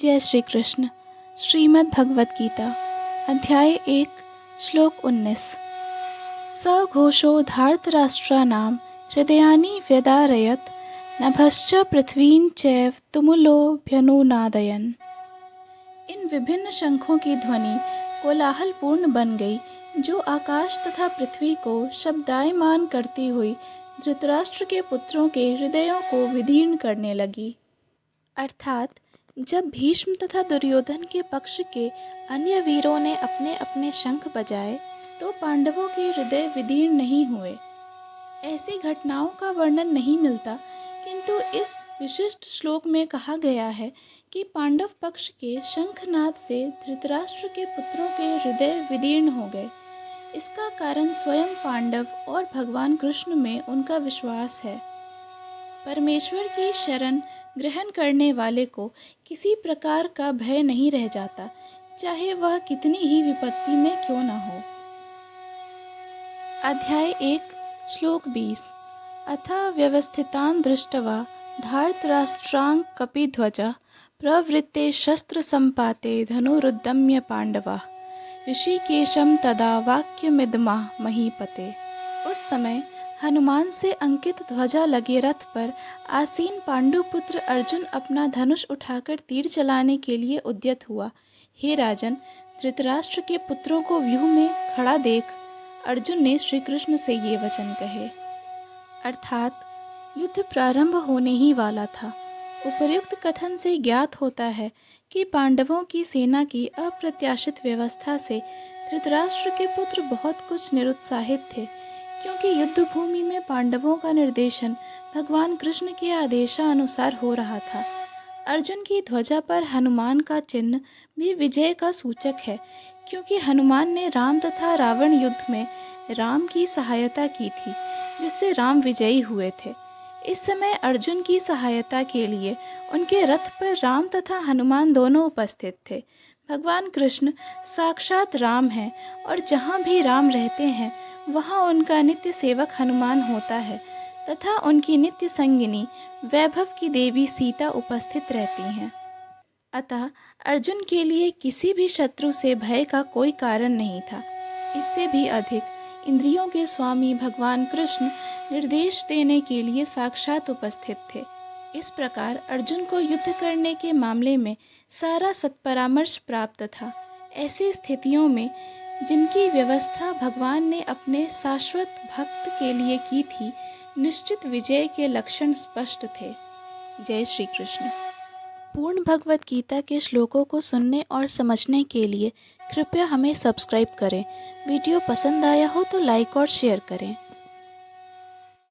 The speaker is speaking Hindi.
जय श्री कृष्ण। श्रीमद् भगवत गीता अध्याय 1 श्लोक 19। सघोषो धार्तराष्ट्राणां हृदयानि व्यदारयत् नभश्च पृथ्वीं चैव तुमुलोऽभ्यनुनादयन्। इन विभिन्न शंखों की ध्वनि कोलाहलपूर्ण बन गई, जो आकाश तथा पृथ्वी को शब्दायमान करती हुई धृतराष्ट्र के पुत्रों के हृदयों को विदीर्ण करने लगी। अर्थात जब भीष्म तथा दुर्योधन के पक्ष के अन्य वीरों ने अपने अपने शंख बजाए तो पांडवों के हृदय विदीर्ण नहीं हुए। ऐसी घटनाओं का वर्णन नहीं मिलता, किंतु इस विशिष्ट श्लोक में कहा गया है कि पांडव पक्ष के शंखनाद से धृतराष्ट्र के पुत्रों के हृदय विदीर्ण हो गए। इसका कारण स्वयं पांडव और भगवान कृष्ण में उनका विश्वास है। परमेश्वर की शरण ग्रहण करने वाले को किसी प्रकार का भय नहीं रह जाता, चाहे वह कितनी ही विपत्ति में क्यों न हो। अध्याय 1 श्लोक 20। अथ व्यवस्थितान् दृष्ट्वा धार्तराष्ट्रान् कपिध्वजः प्रवृत्ते शस्त्र संपाते धनुरुद्यम्य पांडवाः ऋषिकेशं तदा वाक्यमिदमाह महीपते। उस समय हनुमान से अंकित ध्वजा लगे रथ पर आसीन पांडुपुत्र अर्जुन अपना धनुष उठाकर तीर चलाने के लिए उद्यत हुआ। हे राजन, धृतराष्ट्र के पुत्रों को व्यूह में खड़ा देख अर्जुन ने श्री कृष्ण से ये वचन कहे। अर्थात युद्ध प्रारंभ होने ही वाला था। उपर्युक्त कथन से ज्ञात होता है कि पांडवों की सेना की अप्रत्याशित व्यवस्था से धृतराष्ट्र के पुत्र बहुत कुछ निरुत्साहित थे, क्योंकि युद्ध भूमि में पांडवों का निर्देशन भगवान कृष्ण के आदेशानुसार हो रहा था। अर्जुन की ध्वजा पर हनुमान का चिन्ह भी विजय का सूचक है, क्योंकि हनुमान ने राम तथा रावण युद्ध में राम की सहायता की थी, जिससे राम विजयी हुए थे। इस समय अर्जुन की सहायता के लिए उनके रथ पर राम तथा हनुमान दोनों उपस्थित थे। भगवान कृष्ण साक्षात राम हैं और जहाँ भी राम रहते हैं वहाँ उनका नित्य सेवक हनुमान होता है तथा उनकी नित्य संगिनी वैभव की देवी सीता उपस्थित रहती हैं। अतः अर्जुन के लिए किसी भी शत्रु से भय का कोई कारण नहीं था। इससे भी अधिक इंद्रियों के स्वामी भगवान कृष्ण निर्देश देने के लिए साक्षात उपस्थित थे। इस प्रकार अर्जुन को युद्ध करने के मामले में सारा सत्परामर्श प्राप्त था। ऐसी स्थितियों में जिनकी व्यवस्था भगवान ने अपने शाश्वत भक्त के लिए की थी, निश्चित विजय के लक्षण स्पष्ट थे। जय श्री कृष्ण। पूर्ण भगवत गीता के श्लोकों को सुनने और समझने के लिए कृपया हमें सब्सक्राइब करें। वीडियो पसंद आया हो तो लाइक और शेयर करें।